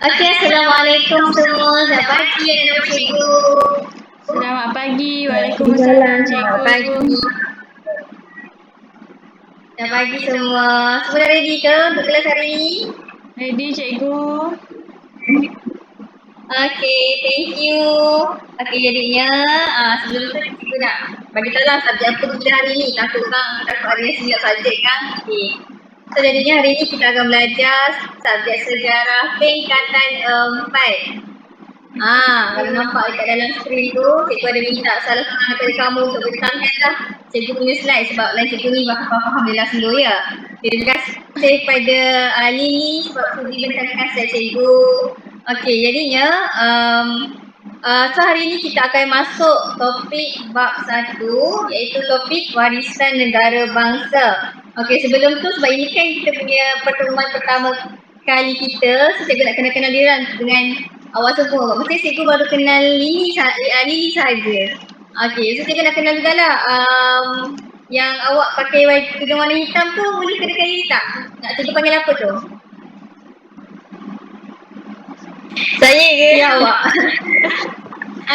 Okey, Assalamualaikum semua. Selamat pagi, anak-anak cikgu. Selamat pagi. Waalaikumsalam, Selamat cikgu. pagi. Selamat pagi semua. Semua dah ready ke untuk kelas hari ini? Ready, cikgu? Okey, thank you. Okey, jadinya sebelum tu cikgu nak bagi tahu lah subjek apa kita hari ni. Takut ada yang silap subjek kan? Okey. So jadinya hari ni kita akan belajar subjek sejarah tingkatan 4. Kalau nampak dekat dalam skrin tu, cikgu ada minta salah seorang daripada kamu untuk beritahukan lah cikgu punya slide sebab lain cikgu ni faham dia lah slow ya. Terima kasih pada Lily sebab sudi bentangkan slide cikgu. Okey, jadinya so hari ni kita akan masuk topik bab 1 iaitu topik warisan negara bangsa. Okey, sebelum tu sebab ini kan kita punya pertemuan pertama kali kita, so cikgu nak kenal-kenal diri dengan awak semua. Mesti cikgu baru kenal Lily sahaja. Okey, so cikgu nak kenal juga lah yang awak pakai tudung warna hitam tu boleh kenalkan diri tak? Nak cikgu panggil apa tu? Saya ke? Ya awak.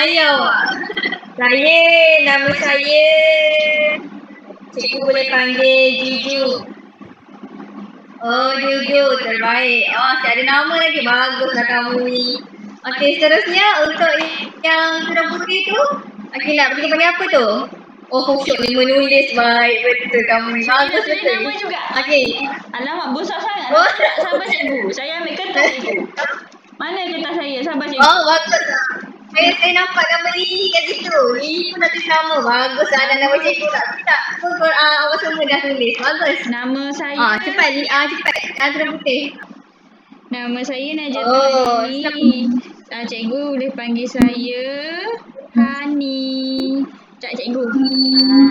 Ya awak. Nama saya cikgu boleh panggil Juju. Oh, Juju, terbaik. Saya ada nama lagi. Baguslah kamu ni. Okey, seterusnya untuk yang tudung putih tu, okey nak pergi panggil apa tu? Oh, khusyuk ni menulis. Baik, betul kamu ni. Bagus Saya betul. nama juga. Okey. Alamak, besar sangat. Oh. Sabar, cikgu. Saya ambil kertas, cikgu. Mana kertas saya? Sabar, cikgu. Oh, bagus. Saya nampak nama Lily kat situ. Lily pun dah tulis nama. Bagus lah nama cikgu tak. Awak semua dah tulis. Bagus. Nama saya. Cepat. Cepat. Tudung putih. Nama saya Najat Oh, Hani. Cikgu boleh panggil saya Hani. Cikgu.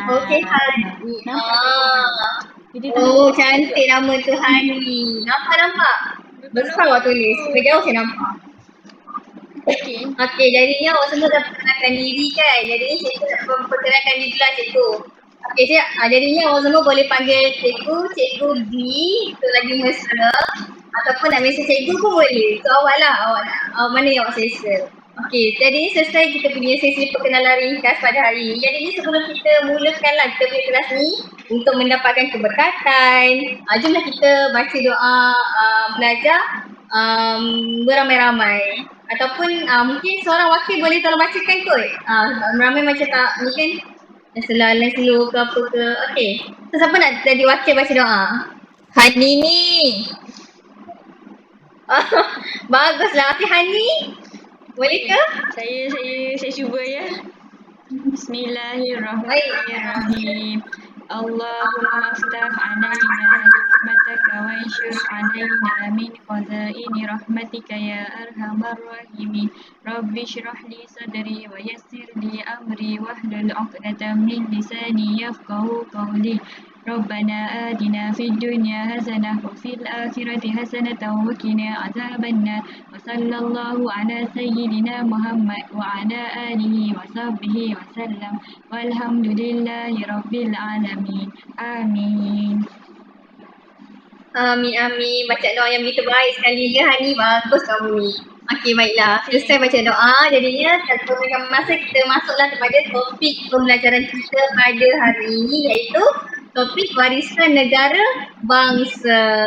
Okey, Hani. Jadi Cantik nama tu Hani. Nampak. Besar awak tulis. Sampai jauh saya nampak. Okey. Okey, jadinya awak semua dah perkenalkan diri kan. Jadinya cikgu nak memperkenalkan diri lah cikgu. Okey, jadinya awak semua boleh panggil cikgu D untuk lagi mesra. Ataupun nak mesej cikgu pun boleh. So awak lah, mana yang awak selesa. Okey, jadi selesai kita punya sesi perkenalan ringkas pada hari ini. Jadi sebelum kita mulakanlah kita punya kelas ni untuk mendapatkan keberkatan, jomlah kita baca doa belajar beramai-ramai. Ataupun mungkin seorang wakil boleh tolong bacakan kot. Ramai macam tak, ni kan selalu slow ke apa ke. Okey, so siapa nak jadi wakil baca doa? Hani ni. Baguslah. Okey, Hani. Boleh ke? Saya cuba ya. Bismillahirrahmanirrahim. Allahumma aftah alaina rahmataka wa anshur alaina min khazaini rahmatika ya arhamar rahimin. Rabbi shrah li sadri wa yassir li amri wahlul 'uqdatam min lisani yafqahu qawli. Rabbana atina fid dunya hasanah wa fil akhirati hasanah wa qina adzabannar. Wa sallallahu ala sayyidina Muhammad wa ala alihi wa sahbihi wa sallam. Walhamdulillahi rabbil alamin. Amin. Amin. Baca doa yang begitu baik sekali ya Hani. Bagus kamu ni. Okey, baiklah. Selesai baca doa. Jadinya tanpa memberikan masa kita masuklah kepada topik pembelajaran kita pada hari ini iaitu topik warisan negara bangsa.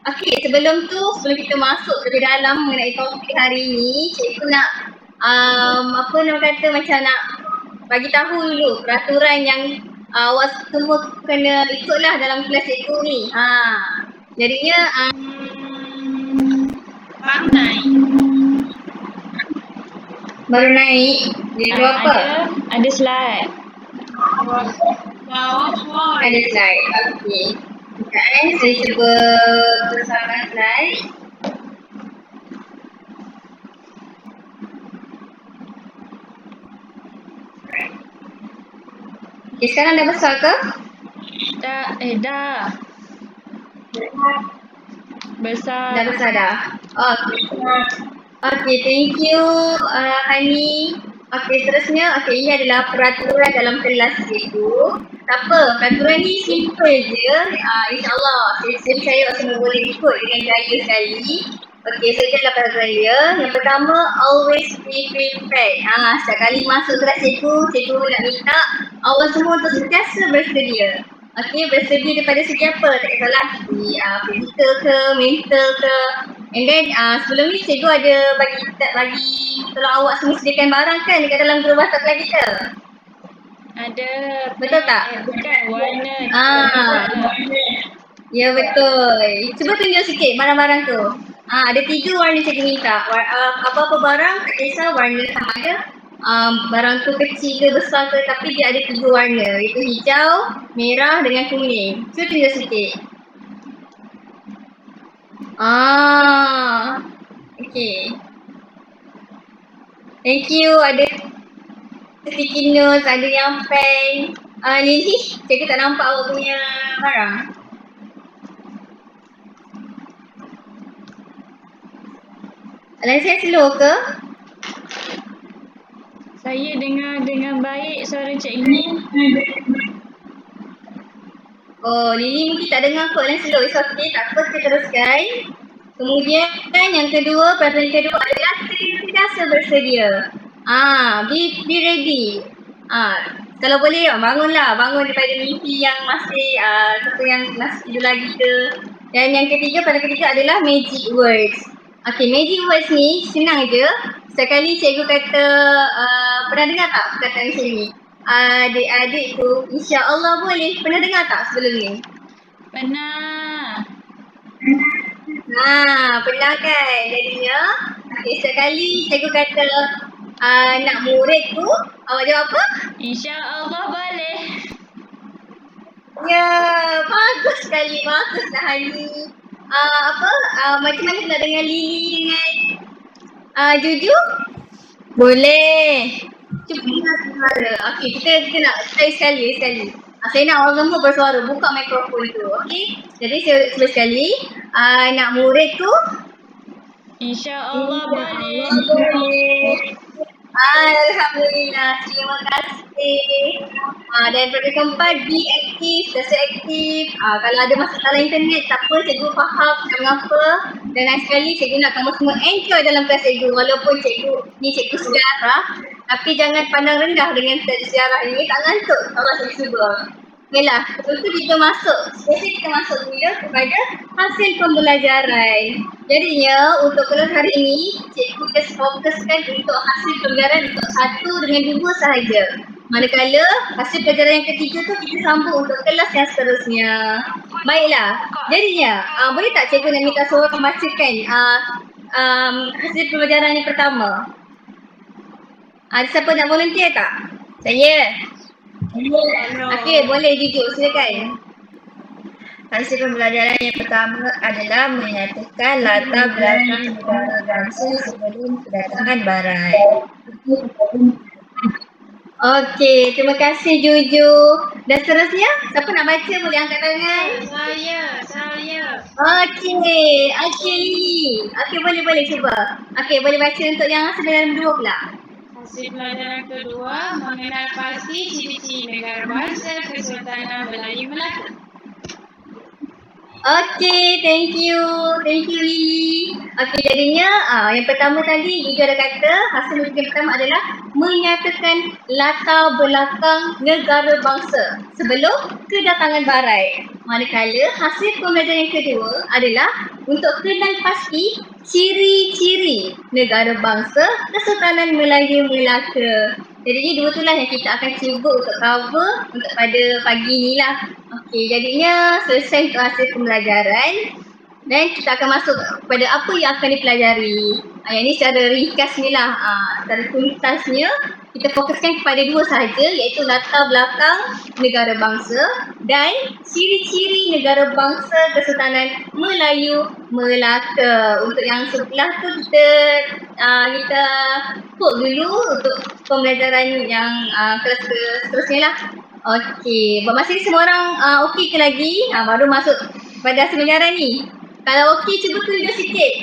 Okey, sebelum kita masuk lebih dalam mengenai topik hari ini, cikgu nak macam nak bagi tahu dulu peraturan yang awak semua kena ikutlah dalam kelas cikgu ni. Jadinya baru naik. Jadi apa? Ada slide. Ada slide. Okey. Sekejap saya cuba besarkan slide. Okey, sekarang dah besar ke? Dah. Besar. Dah besar dah. Okey, thank you Hani. Okey, seterusnya ini adalah peraturan dalam kelas cikgu. Tak apa, peraturan ni simple je. InsyaAllah, saya percaya awak semua boleh ikut dengan jaya sekali. Okey, so itulah peraturan saya. Yang pertama, always be prepared. Setiap kali masuk kelas cikgu nak minta awak semua untuk sentiasa bersedia. Okey, bersedia daripada segi apa? Tak kisahlah segi physical ke, mental ke. And then sebelum ni cikgu ada bagi tolong awak semua sediakan barang kan dekat dalam gerobak sekolah kita. Ada. Betul tak? Bukan warna. Ya betul. Cuba tunjuk sikit barang-barang tu. Ada 3 warna cikgu minta. Apa-apa barang tak kisah warna sama ada. Barang tu kecil ke besar ke tapi dia ada 3 warna. Iaitu hijau, merah dengan kuning. Cuba tunjuk sikit. Okay. Thank you. Ada sticky notes, ada yang pen. Lily, cikgu tak nampak awak punya barang. Line saya slow ke? Saya dengar dengan baik suara cikgu. Oh, Lily mungkin tak dengar kot line slow. It's okay, tak apa, kita teruskan. Kemudian yang kedua, peraturan kedua adalah sentiasa bersedia. Be ready. Kalau boleh bangunlah, bangun daripada mimpi yang masih tidur lagi ke. Dan yang ketiga, peraturan ketiga adalah magic words. Okay, magic words ni senang je. Sekali cikgu kata, pernah dengar tak perkataan macam ni? Adik-adik tu insya-Allah boleh. Pernah dengar tak sebelum ni? Pernah. Pernah kan? Jadinya, sekali cikgu kata nak murid tu, awak jawab apa? InsyaAllah boleh. Ya, bagus sekali. Baguslah Hani. Macam mana pula dengan Lily dengan Juju? Boleh. Cuba dengar suara. Okey, kita nak try sekali. Saya nak awak semua bersuara. Buka mikrofon tu. Okey? Jadi saya cuba sekali. Nak murid tu. InsyaAllah boleh. Alhamdulillah. Terima kasih. Dan perkara keempat, be aktif, sentiasa aktif. Kalau ada masalah internet, tak apa, cikgu faham tak mengapa. Dan lain sekali, cikgu nak kamu semua enjoy dalam kelas cikgu. Walaupun cikgu sejarah, tapi jangan pandang rendah dengan sejarah ini. Tak ngantuk kalau cikgu cuba. Baiklah, lepas tu kita masuk. Biasanya kita masuk dulu kepada hasil pembelajaran. Jadinya untuk kelas hari ini, cikgu just fokuskan untuk hasil pembelajaran untuk 1 dengan 2 sahaja. Manakala hasil pelajaran yang ketiga tu kita sambung untuk kelas yang seterusnya. Baiklah, jadinya boleh tak cikgu nak minta seorang bacakan hasil pembelajaran yang pertama? Ada siapa nak volunteer tak? Saya. Okey, boleh jujur, silakan. Hasil pembelajaran yang pertama adalah menyatakan latar belakang negara bangsa sebelum kedatangan barat. Okey, terima kasih Juju. Dan seterusnya, siapa nak baca boleh angkat tangan? Saya. Okey, Lily. Okey, boleh cuba. Okey, boleh baca untuk yang hasil pelajaran 2 pula. Hasil pelajaran kedua mengenal pasti ciri-ciri negara bangsa Kesultanan Melayu Melaka. Okey, thank you Lily. Okey, jadinya yang pertama tadi Juju ada kata hasil yang pertama adalah menyatakan latar belakang negara bangsa sebelum kedatangan barat. Manakala hasil pembelajaran yang kedua adalah untuk kenal pasti ciri-ciri negara bangsa Kesultanan Melayu Melaka. Jadi dua itulah yang kita akan cuba untuk cover untuk pada pagi ni lah. Okey, jadinya selesai untuk hasil pembelajaran dan kita akan masuk kepada apa yang akan dipelajari. Yang ni secara ringkas ni lah. Secara tuntasnya kita fokuskan kepada 2 sahaja iaitu latar belakang negara bangsa dan ciri-ciri negara bangsa Kesultanan Melayu Melaka. Untuk yang sebelah tu kita hold dulu untuk pembelajaran yang kelas seterusnya lah. Okey, masih semua orang okey ke lagi? Baru masuk pada hasil pembelajaran ni. Kalau okey, cuba tunjuk sikit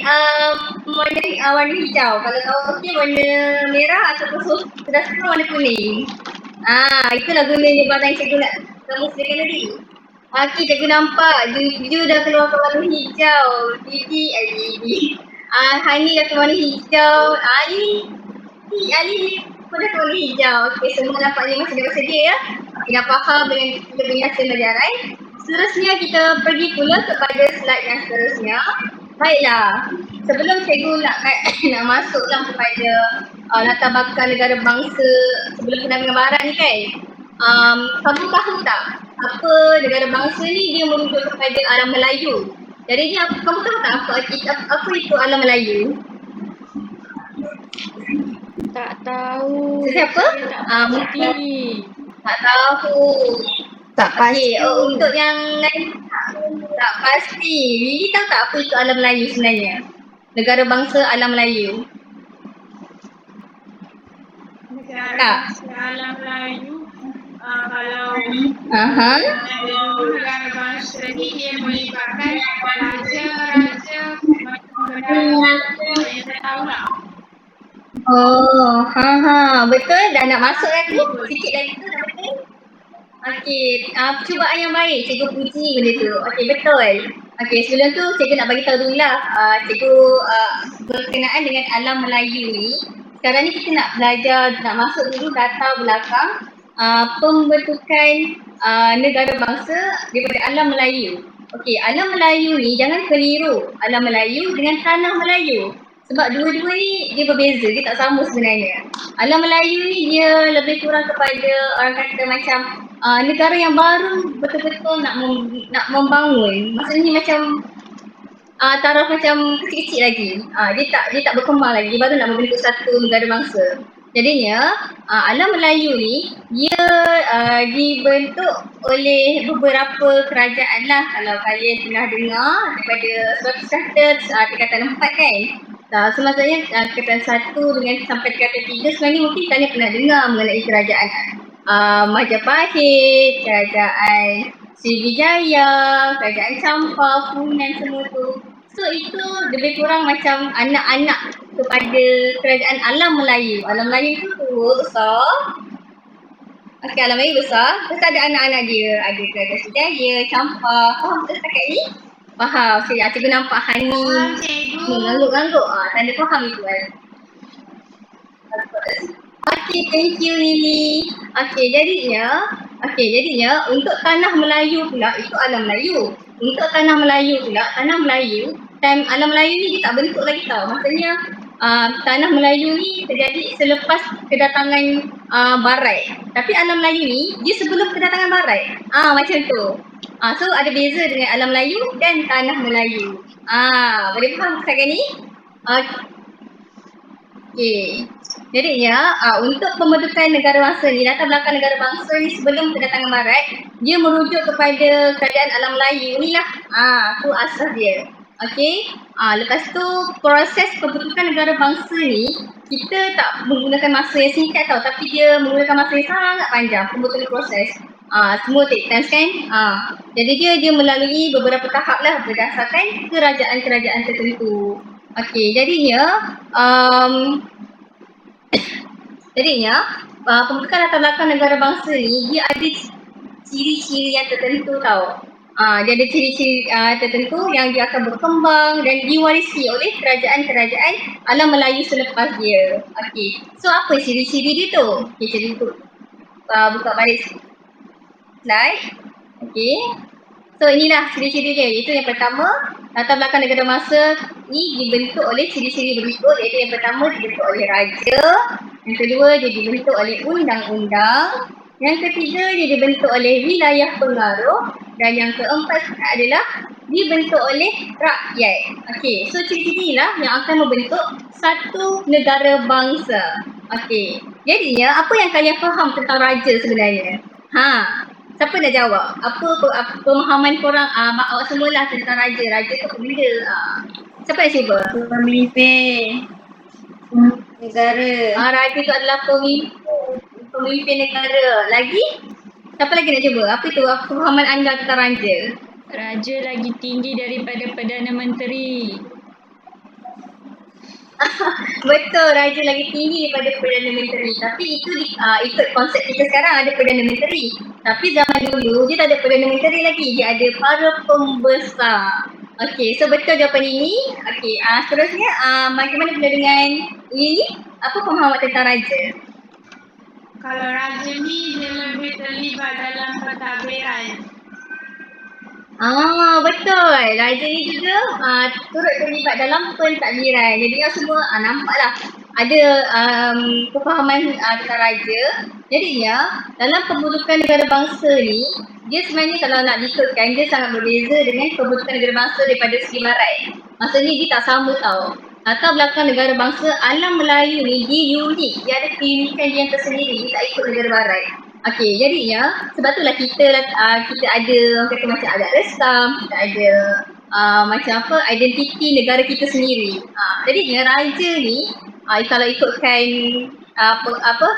warna hijau. Kalau okey, warna merah ataupun sudah suka warna kuning. Itulah gunanya barang yang cikgu nak kamu sediakan tadi. Okey, cikgu nampak Juju dah keluarkan warna hijau. Lily. Hani dapat warna hijau. Ali pun dapat warna hijau. Okey, semua dapat 5 sedia-sedia ya. Kita faham dengan kita punya hasil pelajaran. Seterusnya kita pergi pula kepada slide yang seterusnya. Baiklah, sebelum cikgu nak masuklah kepada latar belakang negara bangsa sebelum pengambilan ni kan. Kamu tahu tak apa negara bangsa ni dia merujuk kepada alam Melayu. Jadi ni kamu tahu tak apa itu alam Melayu? Tak tahu. Siapa? Saya tak pasti. Tak tahu. Tak pasti. Untuk yang lain tak pasti. Lily tahu tak apa itu alam Melayu sebenarnya? Negara bangsa alam Melayu. Tak. Alam Melayu kalau Aha. negara bangsa ni dia melibatkan raja-raja yang tak tahu lah. Oh, betul. Dah nak masuk lagi. Sikit lagi tu dah betul. Okey, percubaan yang baik. Cikgu puji benda tu. Okey, betul. Okey, sebelum tu cikgu nak bagi tahu dulu lah. Cikgu berkenaan dengan alam Melayu ni. Sekarang ni kita nak belajar, nak masuk dulu latar belakang pembentukan negara bangsa daripada alam Melayu. Okey, alam Melayu ni jangan keliru alam Melayu dengan tanah Melayu. Sebab dua-dua ni dia berbeza, dia tak sama sebenarnya. Alam Melayu ni dia lebih kurang kepada orang kata macam negara yang baru betul-betul nak membangun. Maksudnya macam taraf macam kecil-kecil lagi. Dia tak berkembang lagi, dia baru nak membentuk satu negara bangsa. Jadinya alam Melayu ni dia dibentuk oleh beberapa kerajaan lah. Kalau kalian pernah dengar daripada suatu kata tingkatan 4 kan. Maksudnya tingkatan 1 dengan sampai tingkatan 3 sebenarnya mungkin kalian pernah dengar mengenai kerajaan Majapahit, kerajaan Sriwijaya, kerajaan Champa, Funan semua tu. So itu lebih kurang macam anak-anak kepada kerajaan alam Melayu. Alam Melayu tu besar. Okey, alam Melayu besar. Terus ada anak-anak dia. Ada kerajaan Sriwijaya, Champa. Faham tak setakat ni? Faham. Cikgu nampak Hani mengangguk-angguk. Tanda faham itu kan. Okey, thank you Lily. Okey, jadinya untuk tanah Melayu pula itu alam Melayu. Untuk tanah Melayu pula, alam Melayu ni dia tak bentuk lagi tau. Maksudnya tanah Melayu ni terjadi selepas kedatangan Barat. Tapi alam Melayu ni dia sebelum kedatangan Barat. Macam tu. So ada beza dengan alam Melayu dan tanah Melayu. Boleh faham setakat ni? Okey. Jadinya untuk pembentukan negara bangsa ni, latar belakang negara bangsa ni sebelum kedatangan Barat, dia merujuk kepada kerajaan alam Melayu ni lah. Tu asas dia. Okey. Lepas tu proses pembentukan negara bangsa ni kita tak menggunakan masa yang singkat tau, tapi dia menggunakan masa yang sangat panjang pembentukan proses. Semua take time kan. Jadi dia melalui beberapa tahap lah berdasarkan kerajaan-kerajaan tertentu. Okey, jadinya pembentukan latar belakang negara bangsa ni dia ada ciri-ciri yang tertentu tau. Dia ada ciri-ciri tertentu yang dia akan berkembang dan diwarisi oleh kerajaan-kerajaan alam Melayu selepas dia. Okey. So apa ciri-ciri dia tu? Okey, ciri tu. Buka balik slide. Okey. So inilah ciri-ciri dia. Iaitu yang pertama, latar belakang negara bangsa ni dibentuk oleh ciri-ciri berikut, iaitu yang pertama dibentuk oleh raja, yang kedua dia dibentuk oleh undang-undang, yang ketiga dia dibentuk oleh wilayah pengaruh, dan yang keempat adalah dibentuk oleh rakyat. Okey, so ciri-ciri inilah yang akan membentuk satu negara bangsa. Okey, jadinya apa yang kalian faham tentang raja sebenarnya? Siapa nak jawab? Apa pemahaman korang awak semualah tentang raja? Raja tu apa benda? Siapa nak cuba? Pemimpin negara. Raja tu adalah pemimpin negara. Lagi? Siapa lagi nak cuba? Apa itu pemahaman anda tentang raja? Raja lagi tinggi daripada Perdana Menteri. Betul, raja lagi tinggi daripada Perdana Menteri. Tapi itu ikut konsep kita sekarang ada Perdana Menteri. Tapi zaman dulu dia tak ada Perdana Menteri lagi. Dia ada para pembesar. Okey, so betul jawapan ini. Okey, seterusnya bagaimana pula dengan Lily? Apa pemahaman tentang raja? Kalau raja ni dia lebih terlibat dalam pentadbiran. Betul. Raja ni juga turut terlibat dalam pentadbiran. Jadi yang semua nampaklah ada kefahaman tentang raja. Jadinya dalam pembentukan negara bangsa ni, dia sebenarnya kalau nak diikutkan dia sangat berbeza dengan pembentukan negara bangsa daripada segi barat. Maksudnya dia tak sama tau. Latar belakang negara bangsa alam Melayu ni dia unik. Dia ada keunikan dia yang tersendiri. Dia tak ikut negara barat. Okey, jadinya sebab itulah kita ada orang kata macam adat resam, kita ada macam apa identiti negara kita sendiri. Jadinya raja ni kalau ikutkan apa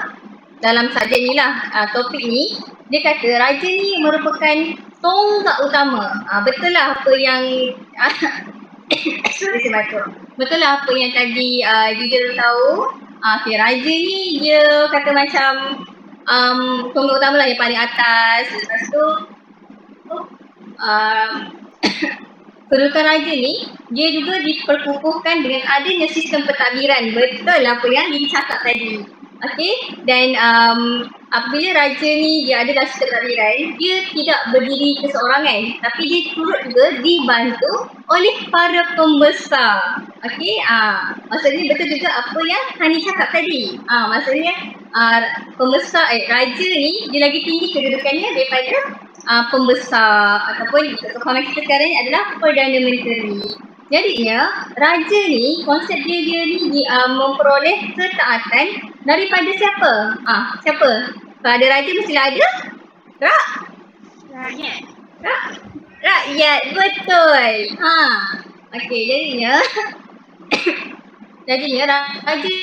dalam subjek ni lah topik ni, dia kata raja ni merupakan tonggak utama. Betul lah apa yang sorry saya batuk. Betul lah apa yang tadi Jujur tahu. Okay, raja ni dia kata macam tonggak utama lah yang paling atas. Lepas tu kedudukan raja ni dia juga diperkukuhkan dengan adanya sistem pentadbiran. Betul apa yang dicakap tadi. Okey, dan apabila raja ni dia ada dalam sistem pentadbiran, dia tidak berdiri keseorangan, tapi dia turut juga dibantu oleh para pembesar. Okey, maksudnya betul juga apa yang Hani cakap tadi. Maksudnya pembesar raja ni dia lagi tinggi kedudukannya daripada pembesar ataupun kefahaman kita sekarang ni adalah Perdana Menteri. Jadinya raja ni konsep dia ni memperoleh ketaatan daripada siapa? Siapa? Kalau ada raja mestilah ada Rakyat. rakyat, betul. Okey, jadinya raja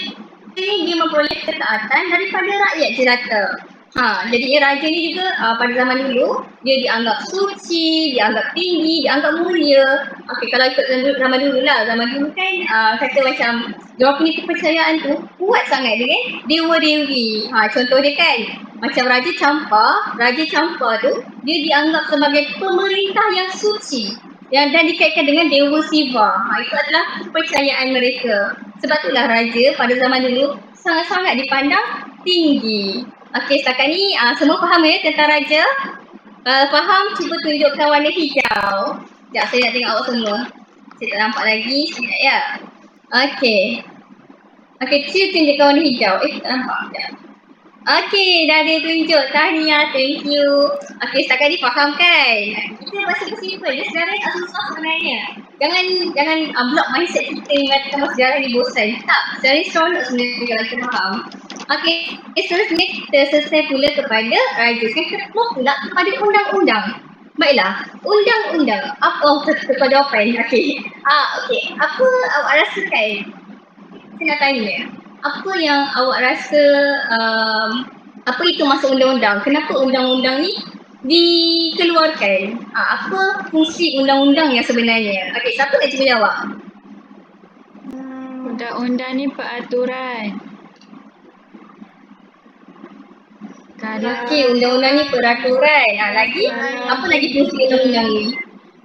ni dia memperoleh ketaatan daripada rakyat jelata. Jadinya raja ni juga pada zaman dulu dia dianggap suci, dianggap tinggi, dianggap mulia. Okey, kalau ikut zaman dulu lah. Zaman dulu kan kata macam diorang punya kepercayaan tu kuat sangat dengan dewa-dewi. Contoh dia kan macam Raja Champa tu dia dianggap sebagai pemerintah yang suci dan dikaitkan dengan Dewa Siva. Itu adalah kepercayaan mereka. Sebab itulah raja pada zaman dulu sangat-sangat dipandang tinggi. Okey, setakat ni semua faham ya tentang raja? Faham? Cuba tunjukkan warna hijau. Sekejap, saya nak tengok awak semua. Saya tak nampak lagi. Sekejap ya. Okey, cuba tunjukkan warna hijau. Tak nampak. Sekejap. Okey, dah ada tunjuk. Tahniah, thank you. Okey, setakat ni faham kan? Kita bahasa simple je, sejarah ni tak susah sebenarnya. Jangan block mindset kita yang kata sejarah ni bosan. Tak, sejarah ni seronok sebenarnya kalau kita faham. Okey, seterusnya kita selesai pula kepada raja. Sekarang kita pula kepada undang-undang. Baiklah, undang-undang. Apa jawapan? Okey. Okey, apa awak rasakan? Saya nak tanya. Apa yang awak rasa apa itu masuk undang-undang? Kenapa undang-undang ni dikeluarkan? Apa fungsi undang-undang yang sebenarnya? Okey, siapa nak cuba jawab? Undang-undang ni peraturan. Okey, undang-undang ni peraturan. Lagi? Apa lagi fungsi undang-undang ni?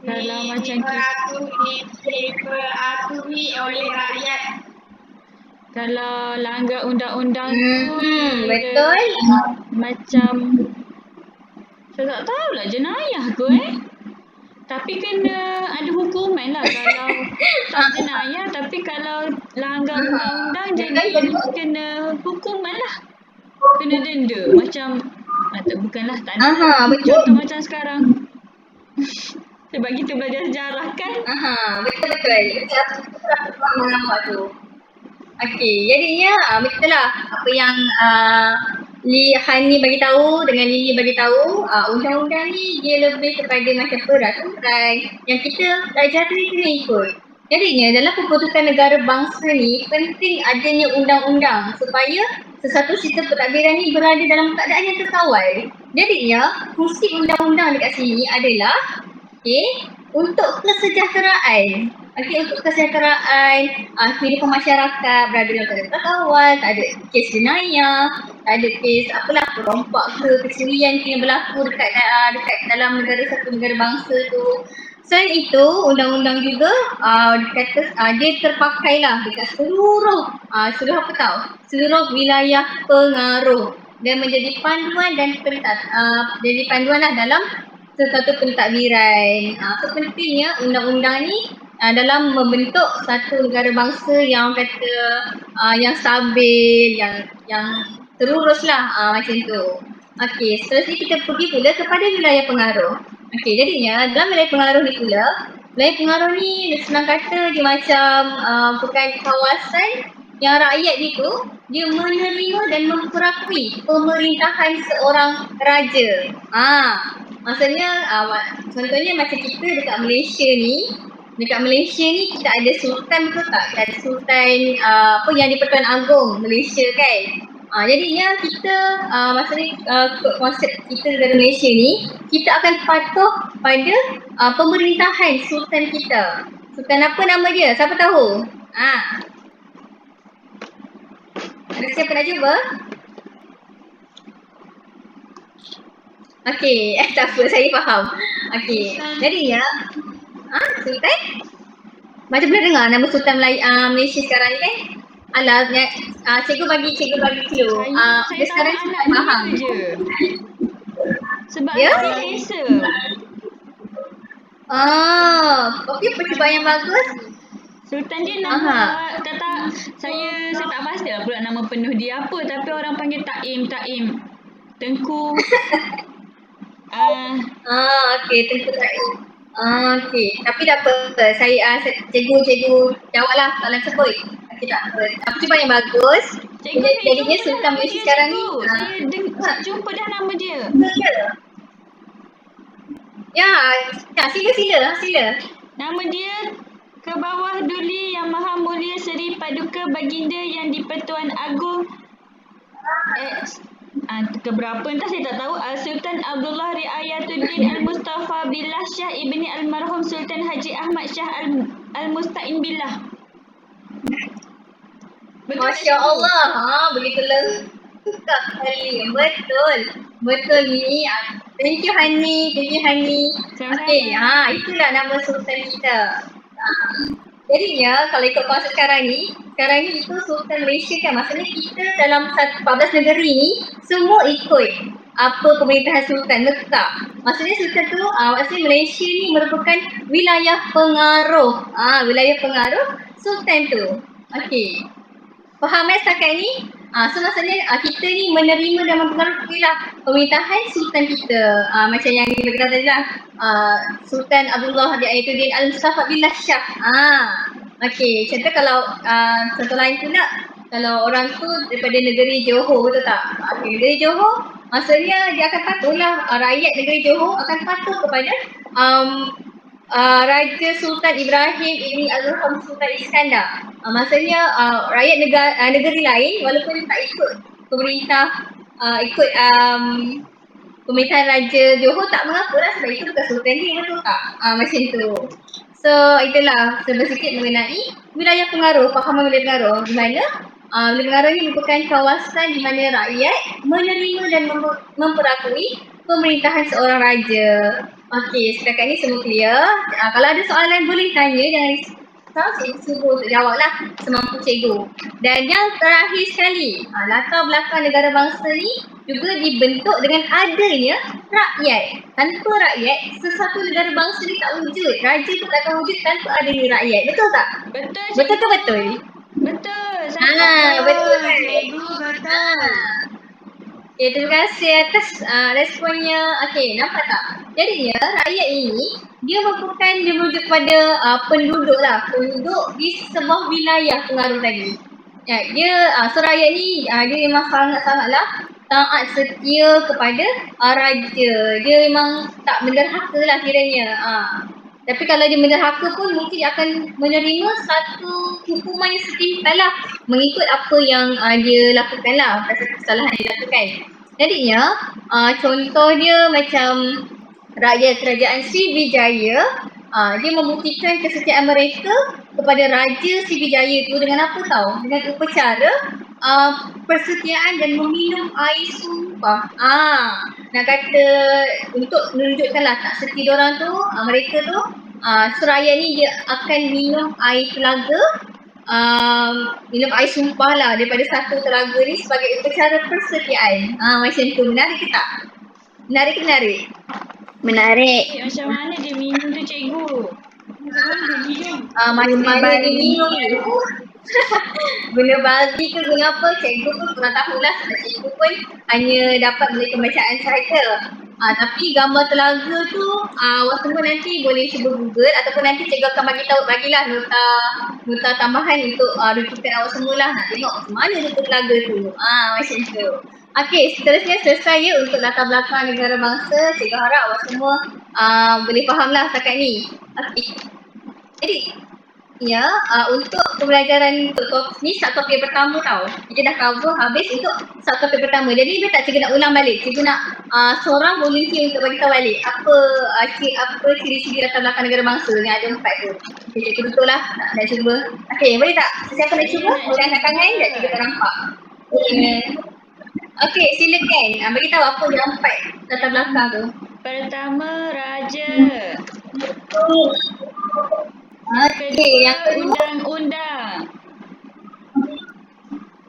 Kalau macam diperaturi oleh rakyat. kalau langgar undang-undang tu Betul. macam saya tak tahulah jenayah ke tapi kena ada hukuman lah. Kalau tak jenayah tapi kalau langgar undang-undang jadi kena hukuman lah, kena denda macam bukanlah tak ada betul. contoh macam sekarang. Sebab kita belajar sejarah kan. Betul. Kita mengambil tu. Okey, jadinya betul lah apa yang Hani bagi tahu dengan Lily bagi tahu, undang-undang ni dia lebih kepada macam peraturan yang kita rakyat ni kena ikut. Jadinya dalam pembentukan negara bangsa ni penting adanya undang-undang supaya sesuatu sistem pentadbiran ni berada dalam keadaan yang terkawal. Jadinya fungsi undang-undang dekat sini adalah untuk kesejahteraan. Untuk kesejahteraan kehidupan masyarakat berada dalam keadaan terkawal, tak ada kes jenayah, tak ada kes perompak ke kecurian yang berlaku dekat dalam satu negara bangsa tu. Selain itu, undang-undang juga dia terpakailah dekat seluruh apa tahu? Seluruh wilayah pengaruh dan menjadi panduan dan jadi panduan lah dalam sesuatu pentadbiran. So pentingnya undang-undang ni dalam membentuk satu negara bangsa yang kata yang stabil, yang teruruslah macam tu. Okey, seterusnya kita pergi pula kepada wilayah pengaruh. Okey, jadinya dalam wilayah pengaruh ni pula, wilayah pengaruh ni senang kata dia macam bukan kawasan yang rakyat itu dia menerima dan memperakui pemerintahan seorang raja. Maksudnya contohnya macam kita dekat Malaysia ni, kita ada sultan betul tak? Kita ada sultan yang di-Pertuan Agong Malaysia kan. Jadinya kita maksudnya konsep kita negara Malaysia ni, kita akan patuh pada pemerintahan sultan kita. Sultan apa nama dia? Siapa tahu? Ada siapa nak cuba? Okey, tak apa, saya faham. Okey, jadinya sultan? Macam pernah dengar nama sultan Malaysia sekarang ni kan? Alah, cikgu bagi clue. Saya tahu sekarang anak faham. dia je. Sebab Ya? dia selesa. Okey, percubaan yang bagus. Sultan dia nama saya tak pasti lah pula nama penuh dia apa, tapi orang panggil Taim Tengku. Okey, Tengku Taim. Okey, tapi tak apa. Saya cikgu jawablah soalan tersebut. Okey, tak apa. Percubaan yang bagus. Cikgu, Jadinya sultan Malaysia sekarang ni. Saya jumpa dah nama dia. Ya, sila. Nama dia Ke Bawah Duli Yang Maha Mulia Seri Paduka Baginda yang di-Pertuan Agong keberapa entah saya tak tahu, Sultan Abdullah Riayatuddin Al-Mustafa Billah Shah Ibni Almarhum Sultan Haji Ahmad Shah Al-Mustain Billah. Betul. Masya Allah, begitu lengkap sekali. Betul ni. Thank you Hani. Okey, itulah nama sultan kita. Jadinya kalau ikut konsep sekarang ni itu sultan Malaysia kan, maksudnya kita dalam 14 negeri ni semua ikut apa pemerintahan sultan, betul tak? Maksudnya sultan tu maksudnya Malaysia ni merupakan wilayah pengaruh sultan tu. Okey. Faham setakat ni? So maksudnya kita ni menerima dan mempengaruhi lah pemerintahan sultan kita. Macam yang kita kata tadi lah. Sultan Abdullah Riayatuddin Al-Mustafa Billah Shah. Okey, contoh kalau contoh lain pula, kalau orang tu daripada negeri Johor, betul tak? Negeri Johor, maksudnya dia akan patuhlah, rakyat negeri Johor akan patuh kepada Raja Sultan Ibrahim Ibni Almarhum Sultan Iskandar. Maksudnya rakyat negeri lain walaupun tak ikut pemerintahan Raja Johor tak mengapa lah, sebab itu bukan sultan dia, betul tak? Macam tu. So itulah sedikit mengenai wilayah pengaruh, pahaman wilayah pengaruh, di mana wilayah pengaruh ini merupakan kawasan di mana rakyat menerima dan memperakui pemerintahan seorang raja. Okey, setakat ni semua clear. Kalau ada soalan boleh tanya, jangan risau, cikgu cuba untuk jawab lah semampu cikgu. Dan yang terakhir sekali, latar belakang negara bangsa ni juga dibentuk dengan adanya rakyat. Tanpa rakyat, sesuatu negara bangsa ni tak wujud. Raja tu tak akan wujud tanpa adanya rakyat. Betul tak? Betul. Betul ke betul? Betul. Betul kan? Betul. Okay, terima kasih atas responnya. Okey, nampak tak? Jadinya rakyat ini dia merupakan, dia merujuk kepada penduduk di sebuah wilayah pengaruh tadi. Ya, dia so rakyat ni dia memang sangat-sangatlah taat setia kepada raja. Dia memang tak menderhaka lah kiranya. Tapi kalau dia menderhaka pun mungkin dia akan menerima satu hukuman yang setimpal lah, mengikut apa yang dia lakukan lah, kesalahan dia lakukan. Jadinya contoh dia macam raja kerajaan Sriwijaya, dia membuktikan kesetiaan mereka kepada Raja Sriwijaya tu dengan apa tahu? Dengan upacara persetiaan dan meminum air sumpah. Nak kata untuk menunjukkanlah tak setia diorang tu, mereka tu Suraya ni dia akan minum air telaga, minum air sumpah lah daripada satu telaga ni sebagai upacara persetiaan. Macam tu, menarik ke tak? Menarik ke menarik? Menarik. Macam mana dia minum tu cikgu? Macam mana dia minum tu? Guna baldi ke guna apa? Cikgu pun kurang tahulah sebab cikgu pun hanya dapat melalui pembacaan sahaja. Tapi gambar telaga tu awak semua nanti boleh cuba Google ataupun nanti cikgu akan bagilah nota tambahan untuk rujukan awak semualah nak tengok macam mana rupa telaga tu. Macam tu. Okey, seterusnya selesai ya untuk latar belakang negara bangsa. Cikgu harap awak semua boleh fahamlah setakat ni. Okey. Jadi untuk pembelajaran untuk topik ni satu topik pertama tau. Kita dah cover habis untuk satu topik pertama. Jadi lebih tak cikgu nak ulang balik. Cikgu nak seorang volunteer untuk bagi tahu balik apa ciri-ciri latar belakang negara bangsa yang ada 4 tu. Okay, cikgu betul lah nak cuba. Okey, boleh tak? Siapa nak cuba? Boleh angkat tangan tak cikgu tak nampak. Okey, silakan. Bagi tahu apa yang 4 latar belakang tu. Pertama, raja. Okey, yang kedua undang-undang.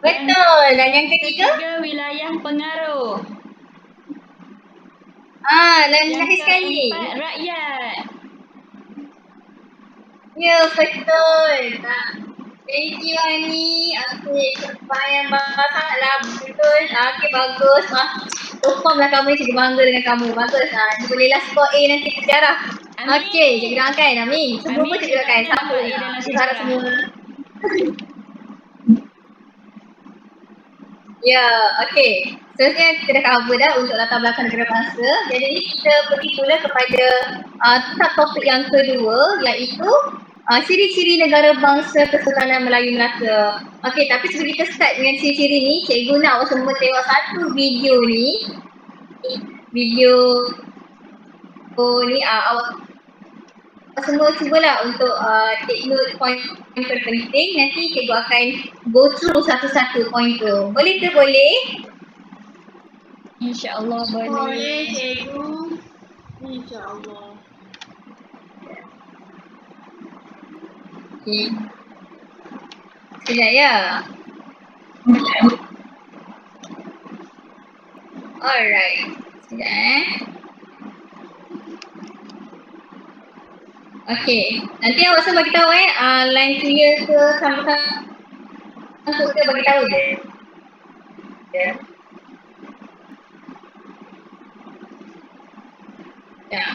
betul. Dan yang ketiga? Wilayah pengaruh. Dan terakhir sekali. Keempat, rakyat. Ya, betul. Thank you Ani. Okey, yang sangatlah betul. Okey, bagus. Perform lah kamu, cikgu bangga dengan kamu. Bagus. Ni bolehlah skor A nanti sejarah. Okey, cikgu doakan. Amin. Semua pun cikgu doakan. Sama. Cikgu harap semua. Ya, okey. Seterusnya kita dah cover dah untuk latar belakang negara bangsa. Jadi ni kita pergi pula kepada topik yang kedua, iaitu ciri-ciri negara bangsa Kesultanan Melayu Melaka. Okey, tapi sebelum kita start dengan ciri-ciri ni, cikgu nak awak semua tengok satu video ni. Video ni awak semua cubalah untuk take note point terpenting. Nanti cikgu akan go through satu-satu point tu. Boleh ke boleh? InsyaAllah boleh. Boleh cikgu. InsyaAllah. Okay. Sekejap ya. Alright. Sekejap Okay. Nanti awak semua bagi tahu line clear ke sambung ke bagi tahu je. Ya. Ya.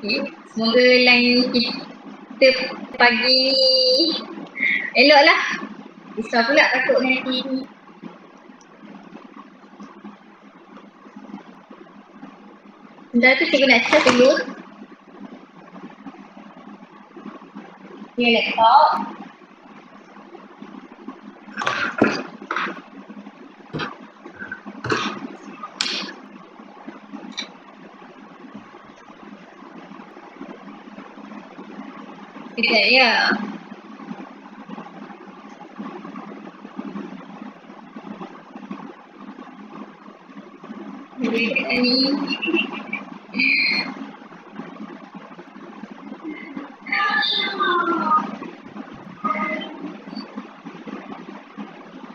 Okay. Semoga line kita pagi ni eloklah. Risau pula takut nanti. Sebentar tu cikgu nak charge dulu. Ni laptop. Sekejap ya. Ni.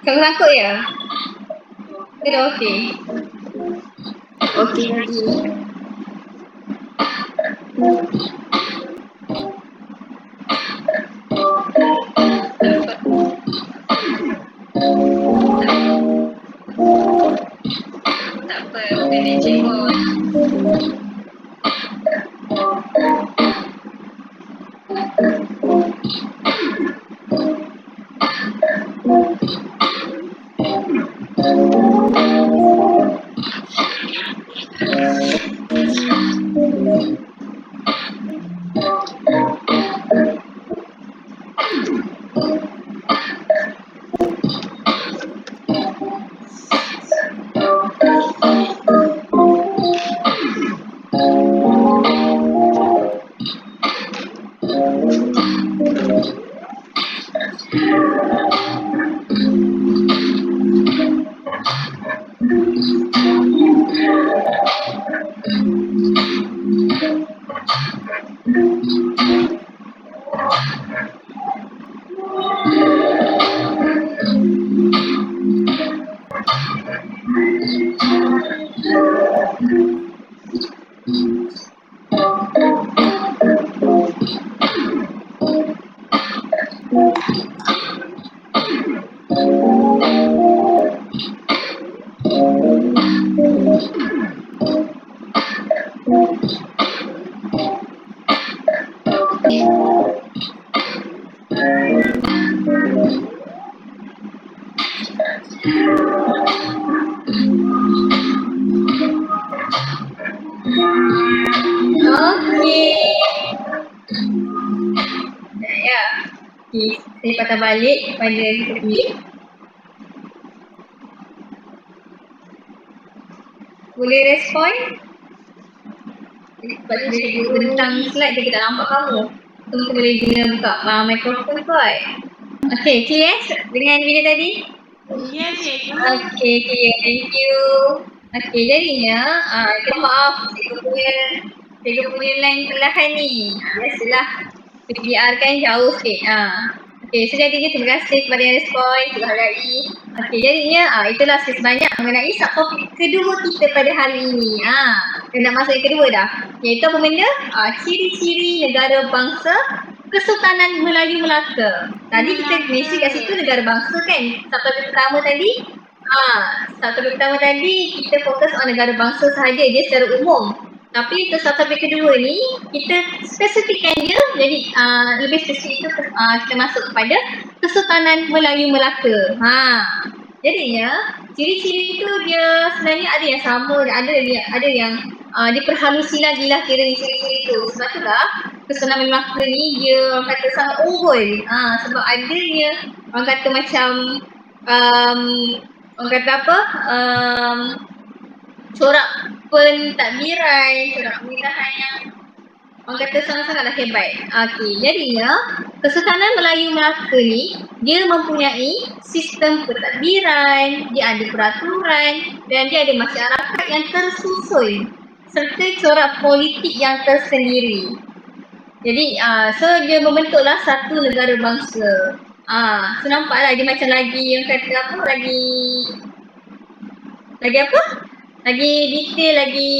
Kau takut ya? Ke dah okey? Okey lagi. Tak apa, boleh cikgu. Okey. Ya. Okey, saya patah balik kepada ni. Boleh respon? Sebab dia bentang slide dia tak nampak kamu. Tunggu boleh guna buka mikrofon kot. Okey, clear dengan video tadi? Ya, cikgu. Okey, clear. Thank you. Okey, jadinya maaf cikgu punya line perlahan ni. Biasalah. PDR kan jauh sikit. Okey, so jadinya terima kasih kepada yang respon, terima hargai. Okey, jadinya itulah sikit sebanyak mengenai subtopik kedua kita pada hari ini. Kita nak masuk yang kedua dah. Iaitu apa benda? Ciri-ciri negara bangsa Kesultanan Melayu Melaka. Tadi kita mention kat situ negara bangsa kan. Subtopik pertama tadi subtopik pertama tadi kita fokus on negara bangsa sahaja, dia secara umum. Tapi untuk subtopik kedua ni kita spesifikkan dia, jadi lebih spesifik itu kita masuk kepada Kesultanan Melayu Melaka. Jadinya ciri-ciri tu dia sebenarnya ada yang sama, ada yang diperhalusi lagi lah kira ciri-ciri tu. Sebab tu lah Kesultanan Melayu Melaka ni dia orang kata sangat unggul. Sebab adanya orang kata macam orang kata apa? Corak pentadbiran, corak pemerintahan yang orang kata sangat-sangatlah hebat. Okey, jadinya Kesultanan Melayu Melaka ni dia mempunyai sistem pentadbiran, dia ada peraturan dan dia ada masyarakat yang tersusun serta corak politik yang tersendiri. Jadi so dia membentuklah satu negara bangsa. So nampaklah dia macam lagi yang kata apa, lagi apa? Lagi detail, lagi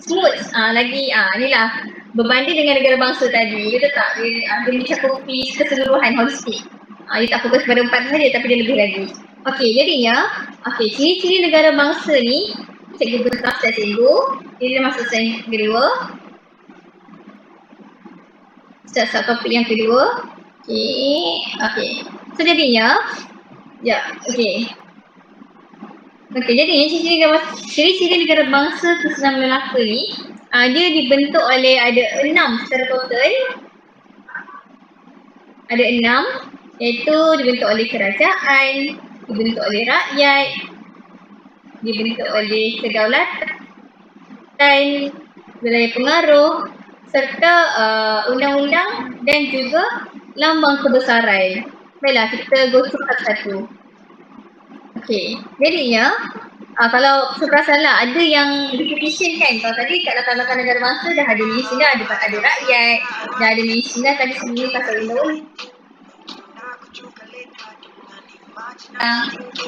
smooth, lagi inilah berbanding dengan negara bangsa tadi. Dia tak, dia mencakupi keseluruhan holistik. Dia tak fokus pada 4 saja tapi dia lebih lagi. Okey, jadinya ciri-ciri negara bangsa ni cikgu berkata cikgu. Dia masuk slide kedua. Start topik yang kedua. Okey. So jadinya jadinya ciri-ciri negara bangsa Kesultanan Melaka ni dia dibentuk oleh ada 6 secara total. Ada 6, iaitu dibentuk oleh kerajaan, dibentuk oleh rakyat, dibentuk oleh kedaulatan, wilayah pengaruh serta undang-undang dan juga lambang kebesaran. Baiklah, kita go through satu-satu. Okey, jadinya kalau seperasan lah, ada yang repetition kan. Kalau tadi kat latar-latar negara bangsa dah ada mention dah, ada rakyat, dah ada mention dah tadi sebelum pasal undang-undang.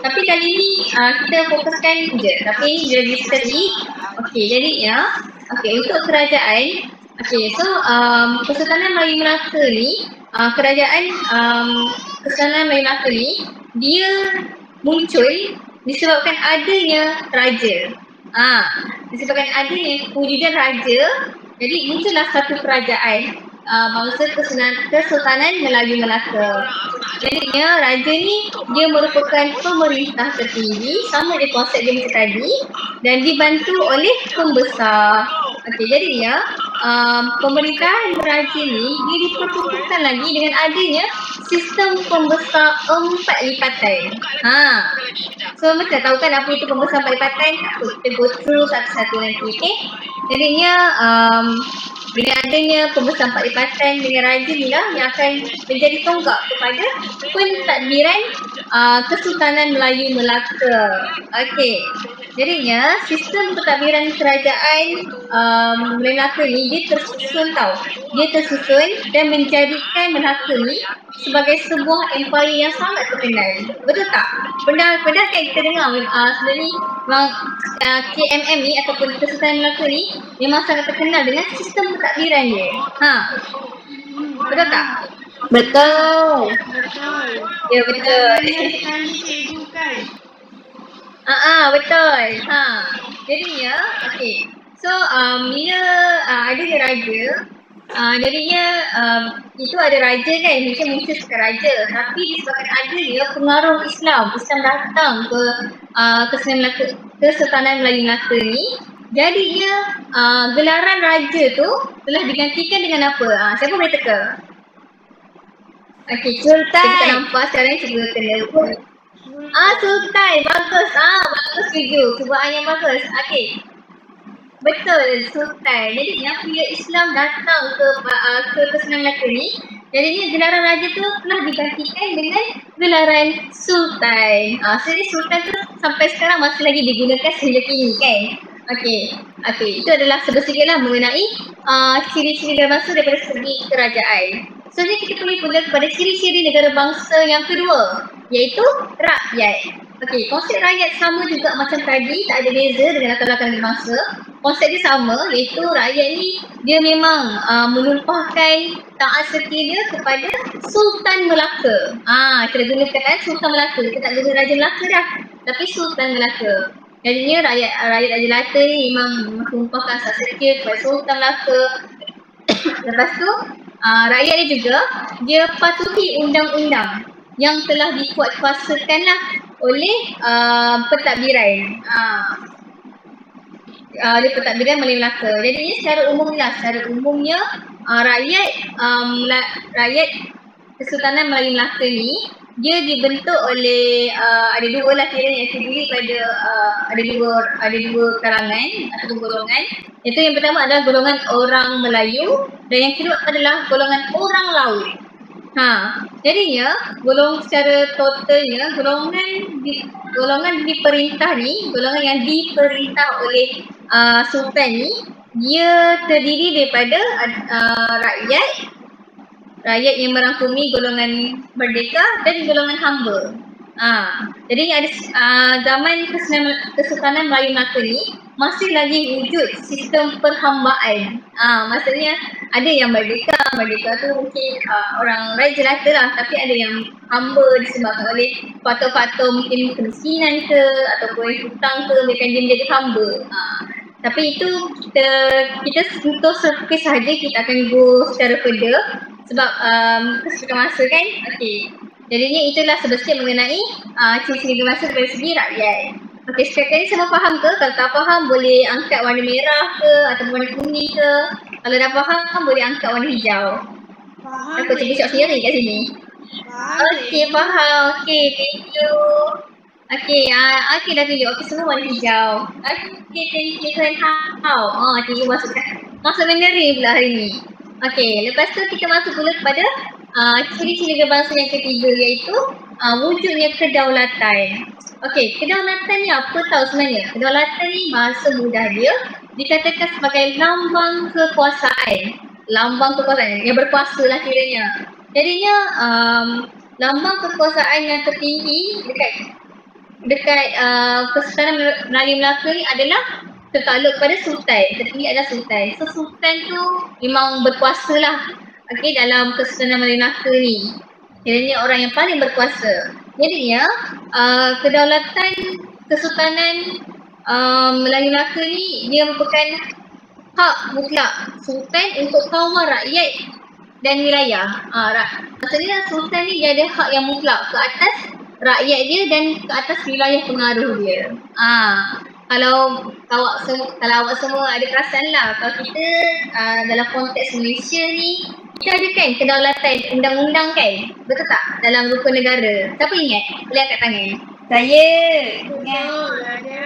Tapi kali ni kita fokuskan je, tapi dia lebih spesifik. Okey, jadinya untuk kerajaan, so Kesultanan Melayu Melaka ni, kerajaan Kesultanan Melayu Melaka ni dia muncul disebabkan adanya raja. Disebabkan adanya kewujudan raja, jadi muncullah satu kerajaan bangsa Kesultanan Melayu Melaka. Jadinya raja ni dia merupakan pemerintah tertinggi, sama dia konsep dia macam tadi, dan dibantu oleh pembesar. Okey, jadinya pemerintahan raja ni dia diperkukuhkan lagi dengan adanya sistem pembesar 4 lipatan. So mesti tahu kan apa itu pembesar 4 lipatan? Kita go through satu-satu nanti, okey? Jadinya dengan adanya pembesar 4 lipatan dengan raja ni lah yang akan menjadi tonggak kepada pentadbiran Kesultanan Melayu Melaka. Okey. Jadinya sistem pentadbiran kerajaan Melaka ni dia tersusun Dia tersusun dan menjadikan Melaka ni sebagai sebuah empire yang sangat terkenal. Betul tak? Pernah kan kita dengar sebenarnya ni KMM ni ataupun Kesultanan Melaka ni memang sangat terkenal dengan sistem pentadbiran dia. Betul tak? Betul. Betul. Ya betul. Banyak sekali cikgu kan? Betul. Jadinya okey. So bila ada raja, jadinya itu ada raja kan, Malaysia sebagai raja, tapi disebabkan ada dia pengaruh Islam datang ke Kesultanan Melayu Melaka ni, jadinya gelaran raja tu telah digantikan dengan apa? Siapa boleh teka? Okey, Sultan. kita nampak sekarang cuba kena Sultan, bagus. Bagus setuju. Cubaan yang bagus. Okey. Betul, Sultan. Jadi bila Islam datang ke Kesultanan Melaka ni, jadinya gelaran raja tu telah digantikan dengan gelaran Sultan. Jadi Sultan tu sampai sekarang masih lagi digunakan sehingga kini kan. Okey. Itu adalah sedikitlah mengenai ciri-ciri negara bangsa daripada segi kerajaan. Selanjutnya kita pergi pula kepada ciri-ciri negara bangsa yang kedua, iaitu rakyat. Okey, konsep rakyat sama juga macam tadi, tak ada beza dengan latar belakang negara bangsa. Konsep dia sama, iaitu rakyat ni dia memang menumpahkan taat setia dia kepada Sultan Melaka. Kita gunakan Sultan Melaka, kita tak guna Raja Melaka dah, tapi Sultan Melaka. Jadinya rakyat Raja Melaka ni memang menumpahkan taat setia kepada Sultan Melaka. Lepas tu rakyat ni juga dia patuhi undang-undang yang telah dikuatkuasakanlah oleh pentadbiran. Dia pentadbiran Melayu Melaka. Jadi secara umumnya rakyat Kesultanan Melayu Melaka ni dia dibentuk oleh ada dua lah kiranya yang terdiri pada ada dua kalangan atau golongan. Iaitu yang pertama adalah golongan orang Melayu dan yang kedua adalah golongan orang laut. Jadinya secara totalnya golongan diperintah ni, golongan yang diperintah oleh Sultan ni, dia terdiri daripada rakyat yang merangkumi golongan merdeka dan golongan hamba. Jadi ada zaman Kesultanan Melayu Melaka ni masih lagi wujud sistem perhambaan. Maksudnya ada yang merdeka tu mungkin orang raja jelata lah, tapi ada yang hamba disebabkan oleh faktor-faktor mungkin kemiskinan ke ataupun hutang ke, mereka dia menjadi hamba. Tapi itu kita sentuh sedikit sahaja, kita akan go secara further sebab kesukaan masa kan. Okey. Jadinya itulah sedikit mengenai ciri-ciri negara bangsa dari segi rakyat. Okey, setakat ni semua faham ke? Kalau tak faham boleh angkat warna merah ke atau warna kuning ke. Kalau dah faham boleh angkat warna hijau. Faham. Aku cikgu siap sendiri kat sini. Okey, faham. Okey, thank you. Okey, dah tunjuk. Okey, semua warna hijau. Okey, thank you Tuan Hao. Cikgu masuk Mandarin pula hari ni. Okey, lepas tu kita masuk pula kepada ciri-ciri negara bangsa yang ketiga, iaitu wujudnya kedaulatan. Okey, kedaulatan ni apa tahu sebenarnya? Kedaulatan ni bahasa mudah dia dikatakan sebagai lambang kekuasaan. Yang berkuasa lah kiranya. Jadinya lambang kekuasaan yang tertinggi dekat Kesultanan Melayu Melaka ni adalah tertakluk pada Sultan. Tertinggi adalah Sultan. So Sultan tu memang berkuasa lah dalam Kesultanan Melayu Melaka ni. Kiranya orang yang paling berkuasa. Jadinya kedaulatan Kesultanan Melayu Melaka ni dia merupakan hak mutlak Sultan untuk kawal rakyat dan wilayah. Maksudnya Sultan ni dia ada hak yang mutlak ke atas rakyat dia dan ke atas wilayah pengaruh dia. Kalau awak semua ada perasan lah, kalau kita dalam konteks Malaysia ni, kita ada kan kedaulatan undang-undang kan? Betul tak? Dalam rukun negara. Siapa ingat? Boleh angkat tangan. Saya. Betul, ada.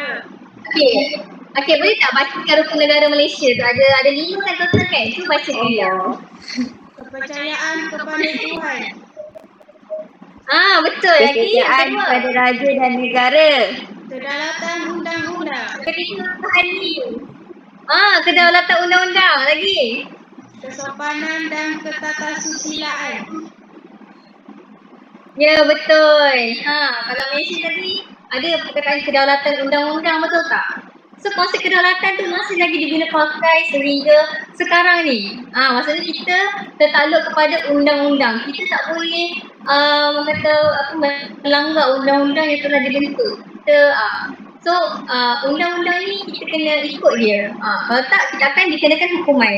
Okey, boleh tak bacakan rukun negara Malaysia tu? Ada 5 kan total kan? Cuba baca dulu. Kepercayaan kepada Tuhan. Betul lagi. Kesetiaan kepada raja dan negara. Kedaulatan undang-undang. Kedaulatan ni. Kedaulatan undang-undang lagi. Kesopanan dan ketatasusiliaan. Ya, betul. Kalau Malaysia tadi ada perkataan kedaulatan undang-undang, betul tak? So konsep kedaulatan tu masih lagi diguna pakai sehingga sekarang ni. Maksudnya kita tertakluk kepada undang-undang. Kita tak boleh kata apa, melanggar undang-undang yang telah dibentuk. Undang-undang ni kita kena ikut dia. Kalau tak kita akan dikenakan hukuman.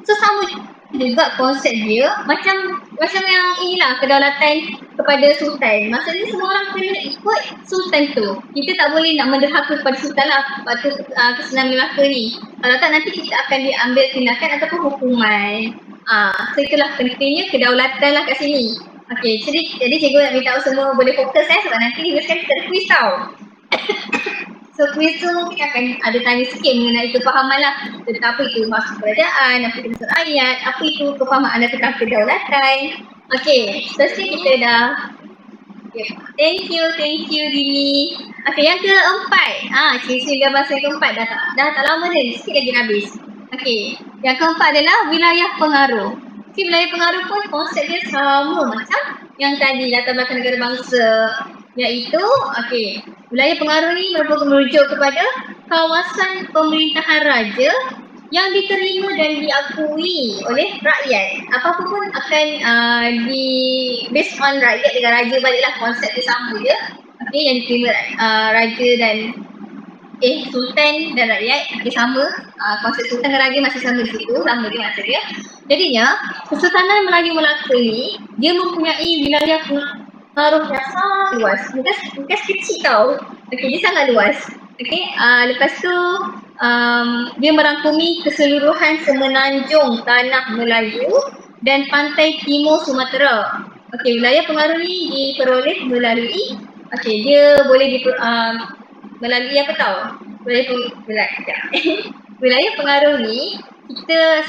So sama juga konsep dia macam yang inilah kedaulatan kepada sultan. Maksudnya semua orang kena ikut sultan tu. Kita tak boleh nak menderhaka kepada sultan lah waktu kesenangan Melaka ni. Kalau tak nanti kita akan diambil tindakan ataupun hukuman. So itulah pentingnya kedaulatan lah kat sini. Okey, jadi cikgu nak minta semua boleh fokus sebab nanti minggu sekali kita ada quiz tau. So quiz tu mungkin akan ada tanya sikit mengenai kefahaman lah tentang apa itu maksud kerajaan, apa itu maksud ayat, apa itu kefahaman anda tentang kedaulatan. Okey, seterusnya kita dah Thank you Dini. Okey, yang keempat. Ciri-ciri gambar yang keempat dah tak lama dah, sikit lagi dah habis. Okey, yang keempat adalah wilayah pengaruh. Wilayah pengaruh pun konsep dia sama macam yang tadi latar belakang negara bangsa, iaitu wilayah pengaruh ni merujuk kepada kawasan pemerintahan raja yang diterima dan diakui oleh rakyat. Apa-apa pun akan based on rakyat dengan raja baliklah, konsep dia sama je. Yang diterima raja dan sultan dan rakyat sama. Konsep sultan dan raja masih sama di situ, sama je masa dia. Jadinya Kesultanan Melayu Melaka ni dia mempunyai wilayah pengaruh yang sangat luas. Bukan kecil tau. Dia sangat luas. Lepas tu dia merangkumi keseluruhan semenanjung tanah Melayu dan pantai timur Sumatera. Wilayah pengaruh ni diperoleh melalui dia boleh melalui apa tau? Wilayah pengaruh ni kita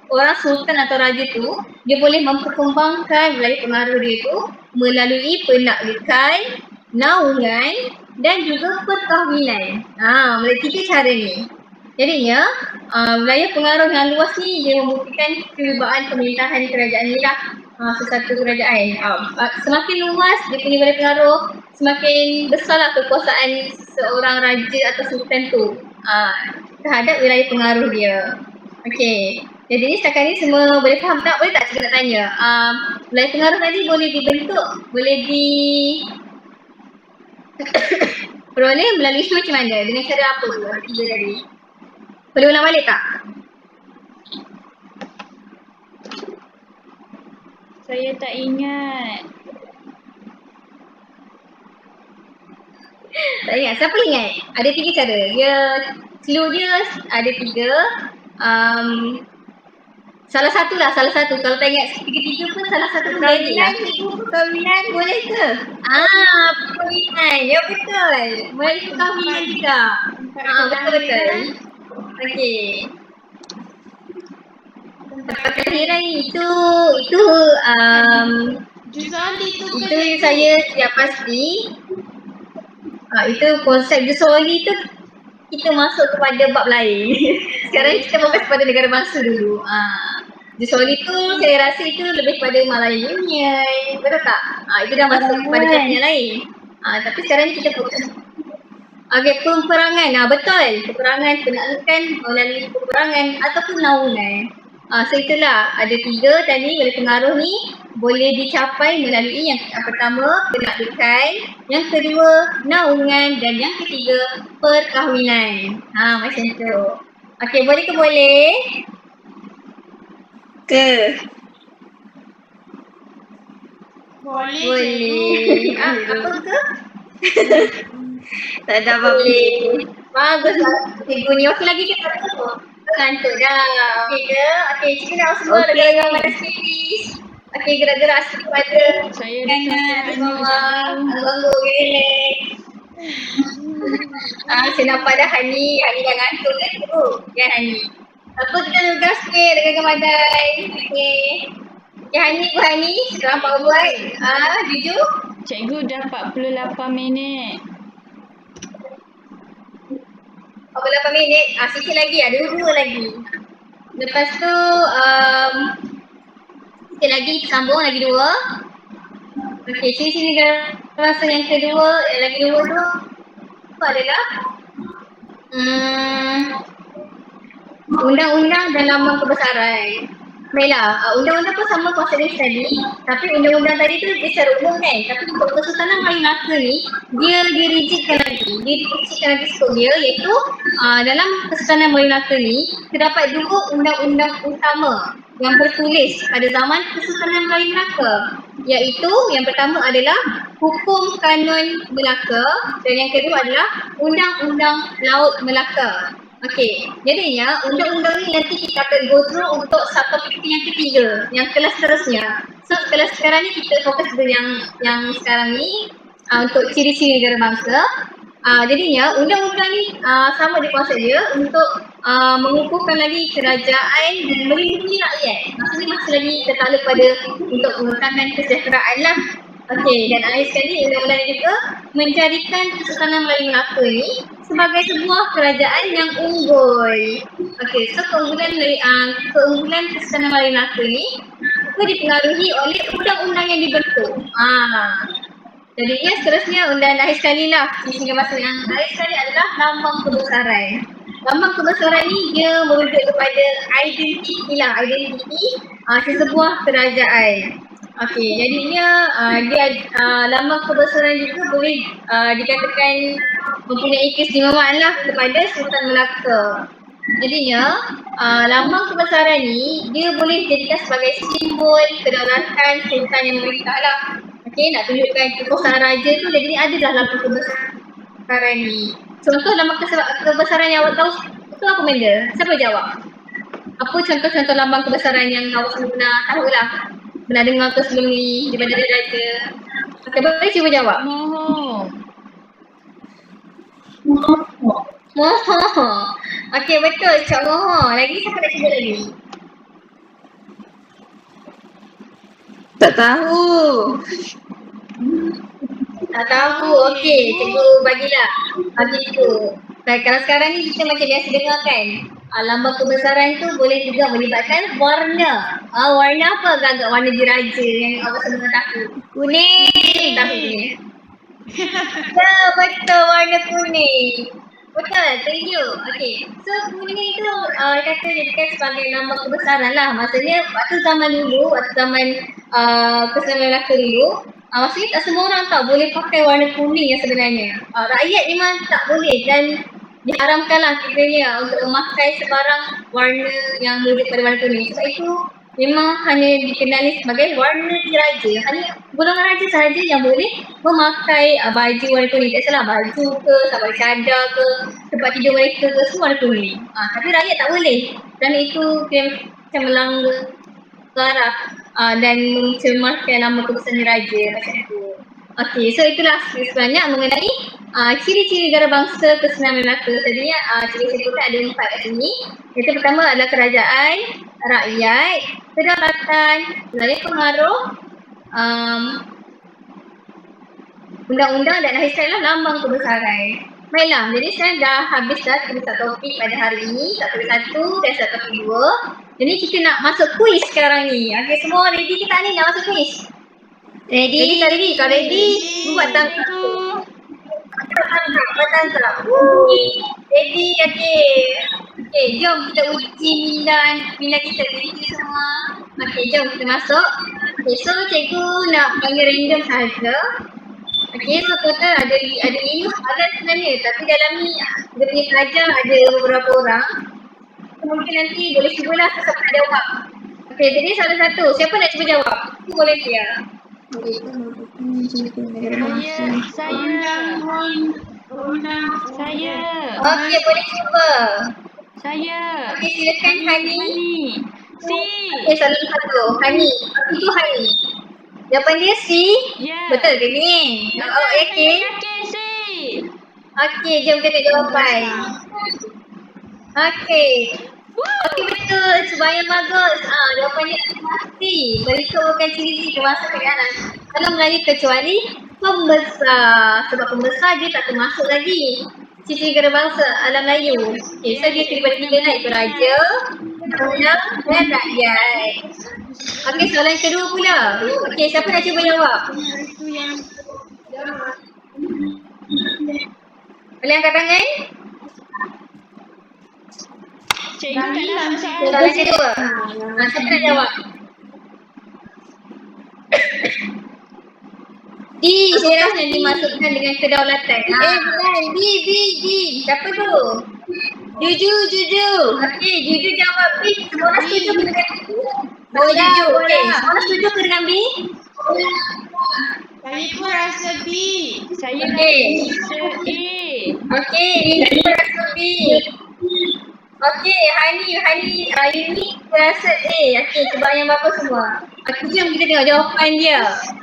orang sultan atau raja tu dia boleh memperkembangkan wilayah pengaruh dia tu melalui penaklukan, naungan dan juga perkahwinan. Melalui 3 cara ni. Jadinya wilayah pengaruh yang luas ni dia membuktikan kewibawaan pemerintahan kerajaan ni lah. Sesuatu kerajaan. Semakin luas dia punya wilayah pengaruh, semakin besarlah kekuasaan seorang raja atau sultan tu terhadap wilayah pengaruh dia. Jadi setakat ni semua boleh faham tak? Boleh tak cikgu nak tanya? Wilayah pengaruh tadi boleh dibentuk, boleh peroleh melalui isu macam mana? Dengan cara apa tu? Tiga tadi. Boleh ulang balik tak? Saya tak ingat. Tak ingat. Siapa ingat? Ada 3 cara. Clue dia ada 3. Salah satu. Kalau tak ingat 3 pun salah satu pun boleh lah. Perkahwinan boleh ke? Perkahwinan. Ya betul. Melalui perkahwinan juga. Betul. Tempat kelahiran itu Juzoli tu itu saya tidak pasti. Itu konsep Juzoli tu kita masuk kepada bab lain. Sekarang kita fokus pada negara bangsa dulu. Juzoli tu saya rasa itu lebih pada Melayu Union. Betul tak? Itu dah masuk kepada topik yang lain. Tapi sekarang ni kita fokus. Peperangan. Betul. Peperangan, penaklukan melalui peperangan ataupun naungan. So itulah ada 3 tadi wilayah pengaruh ni boleh dicapai melalui yang pertama penaklukan, yang kedua naungan dan yang ketiga perkahwinan. Macam tu. Boleh ke boleh? Boleh. Apa ke? Tak ada apa-apa. Baguslah. Cikgu ni okey lagi ke tak apa? Ngantuk dah. Okey ke? Cikgu nak semua gerak-gerak pada series. Gerak-gerak asyik pada Saya dah sampai Ganggu relax. Saya nampak dah Hani dah ngantuk kan tu. Ya Hani. Apa kita gerak sikit dengan badai. Hani Bu Hani, sudah nampak buat. Jujur. Cikgu dah 48 minit. 48 minit, sikit lagi, ada 2 lagi. Lepas tu, sikit lagi, sambung lagi 2. Sini rasa yang kedua, lagi 2 tu adalah Undang-undang dan lambang kebesaran. Baiklah, undang-undang pun sama konsep dia tadi, tapi undang-undang tadi tu dia secara umum kan. Tapi untuk Kesultanan Melayu Melaka ni, dia dirigidkan lagi. Dia dikecilkan lagi skop dia, iaitu dalam Kesultanan Melayu Melaka ni, terdapat dua undang-undang utama yang bertulis pada zaman Kesultanan Melayu Melaka. Iaitu yang pertama adalah Hukum Kanun Melaka dan yang kedua adalah Undang-Undang Laut Melaka. Okey, jadinya undang-undang ni nanti kita akan go through untuk subtopik yang ketiga, yang kelas seterusnya. So kelas sekarang ni kita fokus ke yang sekarang ni untuk ciri-ciri negara bangsa. Jadinya undang-undang ni sama di konsep dia untuk mengukuhkan lagi kerajaan dan melindungi rakyat. Maksudnya masih lagi tertakluk pada untuk mengekalkan kesejahteraan lah. Okey, dan akhir sekali undang-undang ini juga menjadikan Kesultanan Melayu Melaka ni sebagai sebuah kerajaan yang unggul. Okey, so keunggulan Kesultanan Melayu Melaka ni itu dipengaruhi oleh undang-undang yang dibentuk. Jadi ya seterusnya undang-undang akhir sekali lah. Sehingga masa yang akhir sekali adalah lambang kebesaran. Lambang kebesaran ni dia merujuk kepada identiti sesebuah kerajaan. Okey, jadinya dia lambang kebesaran juga boleh dikatakan mempunyai keistimewaan lah kepada Sultan Melaka. Jadinya lambang kebesaran ni dia boleh dijadikan sebagai simbol kedaulatan sultan yang memerintah lah. Okey, nak tunjukkan kekuasaan raja tu, jadi adalah lambang kebesaran ni. Contoh lambang kebesaran yang awak tahu itu apa, Menda? Siapa jawab? Apa contoh-contoh lambang kebesaran yang awak pernah tahu lah? Pernah dengar ke sebelum ni di Bandar Raja? Okey, boleh cuba jawab. Moho. Okey, betul, Cak Moho. Lagi siapa nak cuba lagi? Tak tahu. Tak tahu. Okey, cikgu bagilah. Bagi itu. Kalau sekarang ni kita macam biasa dengar kan, lambang kebesaran tu boleh juga melibatkan warna. Warna apa agak-agak warna diraja yang awak semua tahu? Kuning. Tahu ni. Ya, betul, warna kuning. Betul, thank you. Okay, so kuning itu kata jadikan sebagai lambang kebesaran lah. Maksudnya waktu zaman Kesultanan Melaka dulu, maksudnya tak semua orang tak boleh pakai warna kuning yang sebenarnya. Rakyat memang tak boleh dan diharamkan lah kiranya untuk memakai sebarang warna yang merujuk pada warna kuning. Sebab itu memang hanya dikenali sebagai warna diraja. Hanya golongan raja sahaja yang boleh memakai baju warna kuning. Tak salah, baju ke, sabak cadar ke, tempat tidur mereka ke, semua warna kuning. Tapi rakyat tak boleh. Dan itu macam melanggar dan mencemarkan nama kebesaran raja macam tu. Okey, so itulah sebenarnya mengenai ciri-ciri negara bangsa Kesultanan Melaka. Tadinya ciri-ciri kita ada 4 kat sini. Yang pertama adalah kerajaan, rakyat, kedaulatan, wilayah pengaruh, undang-undang dan akhir sekali lah lambang kebesaran. Baiklah, jadi saya dah habis dah tulis topik pada hari ini, satu dan topik 2. Jadi kita nak masuk kuis sekarang ni. Okey, semua ready ke tak ni nak masuk kuis? Ready tak ready? Kalau ready, buat tangga. Buat tangga. Ready, okey. Okey, jom kita uji minda kita. Ready semua? Okey, jom kita masuk. Okey, so cikgu nak panggil random sahaja. Okey, so total ada 5 soalan sebenarnya. Tapi dalam ni, dia punya pelajar ada beberapa orang. Mungkin nanti boleh cubalah siapa nak jawab. Okey, jadi salah satu. Siapa nak cuba jawab? Itu boleh dia. Saya. Okey, boleh cuba. Saya. Okey, silakan Hani. Si. Okey, salah satu. Hani. Itu Hani. Jawapan dia C. Ya. Betul ke ni? Oh, okey. Yakin si. Okey, jom kita jawapan. Okey. Okey, betul. Sebanyak bagus. Jawapannya pasti. Berikutkan ciri-ciri kebangsaan negara. Kalau Melayu kecuali pembesar. Sebab pembesar dia tak termasuk lagi ciri negara bangsa alam Melayu. Okey, so dia daripada 3 lah, itu raja, undang dan rakyat. Okey, soalan kedua pula. Okey, siapa nak cuba jawab? Boleh angkat tangan? Cikgu tak nampak soalan. Soalan kedua. Siapa nak jawab? Apakah yang dimaksudkan dengan kedaulatan? Bukan. B. Siapa tu? Juju. Okey, Juju jawab B. Semua orang setuju ke dengan B? Bola, Juju. bola. Okey, semua orang setuju ke dengan B? Saya pun rasa B. Saya Okey. rasa A. Okey, Lina rasa B. Okey, Yuni rasa A. Okey, sebab yang bagus semua. Jom kita tengok jawapan dia.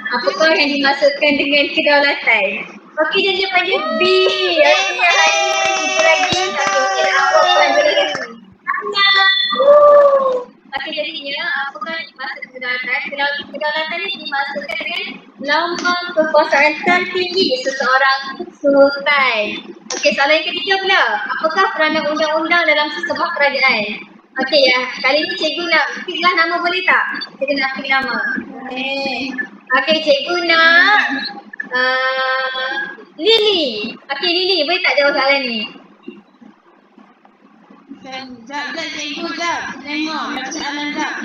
Apakah yang dimaksudkan dengan kedaulatan? Okey, dia jawapan dia B. Okey, Hani kita lagi. Okey, apa poin boleh Okey, jadinya apakah yang dimaksudkan kedaulatan? Kedaulatan ini dimaksudkan dengan lambang kekuasaan tertinggi seseorang sultan. Okey, soalan yang ketiga pula. Apakah peranan undang-undang dalam sesebuah kerajaan? Okey ya, kali ni cikgu nak pilih nama boleh tak? Cikgu nak pilih nama. Okey, cikgu nak Lily. Okey, Lily boleh tak jawab soalan ni? Jap, cikgu, jap. Tengok, soalan jap.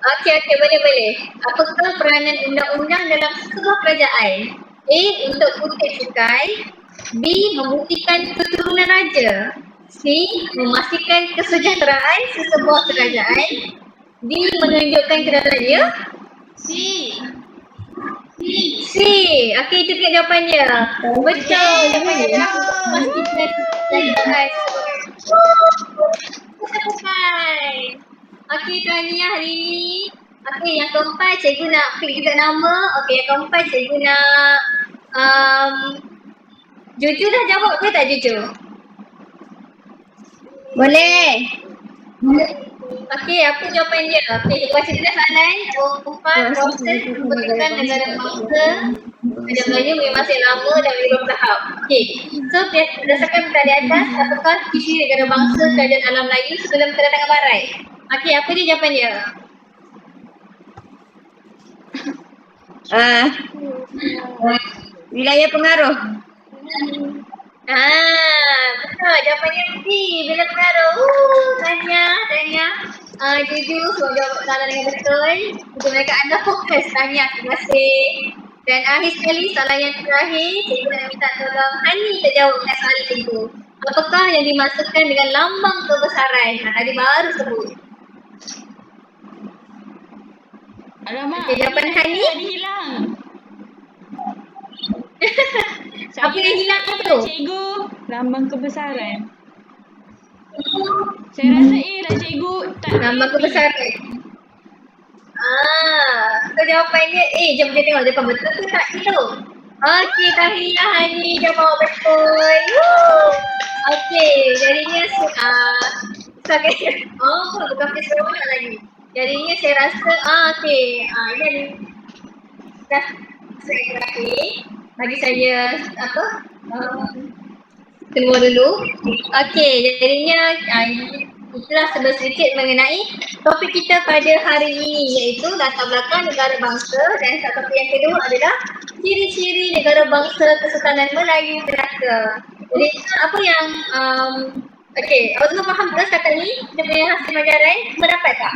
Okey, boleh. Apakah peranan undang-undang dalam sebuah kerajaan? A. Untuk kutip cukai. B. Membuktikan keturunan raja. C. Memastikan kesejahteraan sesebuah kerajaan. D. Menunjukkan kedaulatannya. C. C. Okey, itu dia jawapan dia. Betul. Jawapan dia adalah untuk memastikan kesejahteraan sesebuah kerajaan. Okey, Tahniah hari ni. Okey, yang keempat cikgu nak pick juga nama. Okey, yang keempat cikgu nak Juju dah jawab ke tak Juju? Boleh. Okey, apa jawapan dia? Okey, kita baca dulu soalan. Empat proses pembentukan negara bangsa ada Melayu memang masih lama dan beberapa tahap. Okey, so berdasarkan peta di atas, apakah visi negara bangsa kerajaan alam Melayu sebelum kedatangan Barat? Okey, apa dia jawapan dia? Wilayah pengaruh. Betul. Jawapannya B. Bila pengaruh. Tahniah. Juju semua jawab soalan dengan betul. Untuk mereka anda fokus. Tahniah. Terima kasih. Dan akhir sekali soalan yang terakhir, cikgu nak minta tolong Hani terjawab dengan soalan cikgu. Apakah yang dimaksudkan dengan lambang kebesaran? Tadi baru sebut. Alamak. Okey, jawapan Hani. Tadi hilang. Apa yang hilang tu? Cikgu, lambang kebesaran. Saya rasa A lah cikgu. Tak Lambang kebesaran. So jawapannya A. Jom kita tengok jawapan betul ke tak itu. Okey, Tahniah Hani jawab betul. Okey, jadinya bukan seronok lagi. Jadinya saya rasa okey. Ini dah terakhir. Bagi saya keluar dulu. Okey, jadinya itulah sedikit mengenai topik kita pada hari ini, iaitu latar belakang negara bangsa, dan satu yang kedua adalah ciri-ciri negara bangsa Kesultanan Melayu Melaka. Jadi apa yang okey, Azul faham ke setakat ni kita punya hasil pelajaran? Semua dapat tak?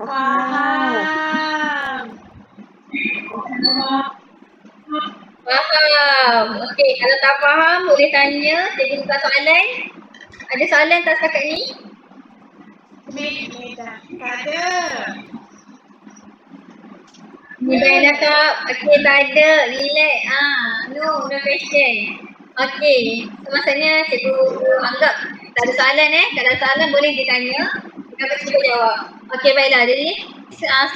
Faham. Faham. Okey, kalau tak faham boleh tanya, cikgu buka soalan. Ada soalan tak setakat ni? Tak ada. Mudah nak okey, tak ada. Relax. No question. Okey, so maksudnya cikgu anggap tak ada soalan Tak ada soalan boleh ditanya. Kita akan cuba jawab. Okey, baiklah. Jadi saya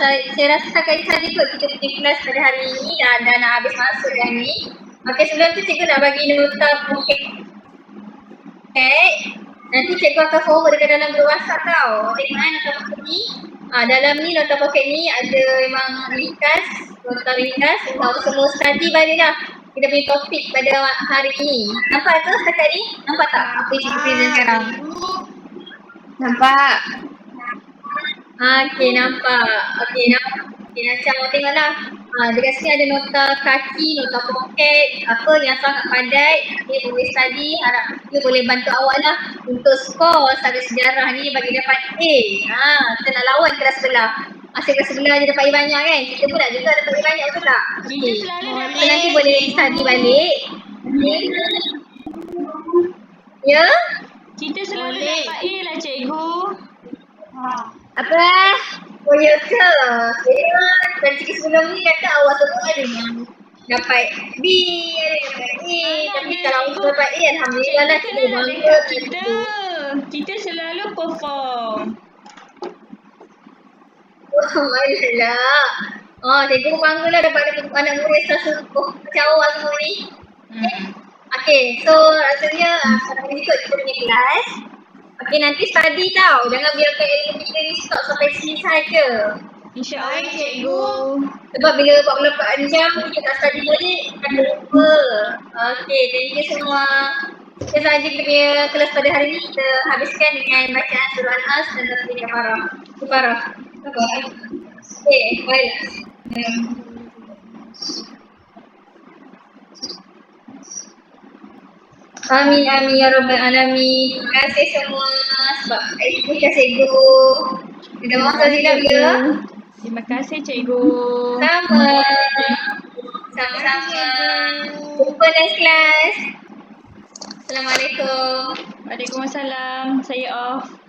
rasa setakat ini saja kot kita punya kelas pada hari ini, dah nak habis masa dah ni. Okey, sebelum tu cikgu nak bagi nota poket. Nanti cikgu akan forward dekat dalam grup WhatsApp tau. Tengok nota poket ni. Dalam ni nota poket ni ada memang nota ringkas untuk semua study balik dah. Kita punya topik pada hari ini. Nampak ke setakat ni? Nampak tak apa yang cikgu present sekarang? Nampak. Okey, nampak. Okey, nanti awak tengoklah. Dekat sini ada nota kaki, nota poket, apa yang sangat padat. Dia boleh study, harap dia boleh bantu awak lah untuk skor subjek sejarah ni bagi dapat A. Kita nak lawan kelas sebelah. Asyik kelas sebelah je dapat A banyak kan. Kita pun nak juga dapat A banyak, betul tak? Kita selalu dapat So nanti boleh study balik. Ya? Kita selalu Boleh. dapat A lah cikgu. Apa? Oh ya ke? Dan cikgu sebelum ni kata awak semua ada yang dapat B, ada yang dapat A. Tapi kalau awak dapat A, Alhamdulillah lah kita Kenal bangga. dekat kita. Kita selalu perform. Oh, malah. Cikgu bangga lah dapat anak murid macam awak semua ni. Okay, so rasanya sekarang ni ikut kita punya kelas. Okay, nanti study tau. Jangan biarkan ilmu kita ni stop sampai sini saja. InsyaAllah Baik, cikgu. Sebab bila 48 jam kita tak study balik, akan lupa. Okay, thank you semua. Itu sahaja kita punya kelas pada hari ni. Kita habiskan dengan bacaan surah Al-As dan tasbih Kafarah. Okay, baiklah. Amin ya rabbal alamin. Terima kasih semua sebab terima kasih cikgu. Minta maaf kalau silap ya. Terima kasih cikgu. Sama-sama. Jumpa next class. Assalamualaikum. Waalaikumsalam. Saya off.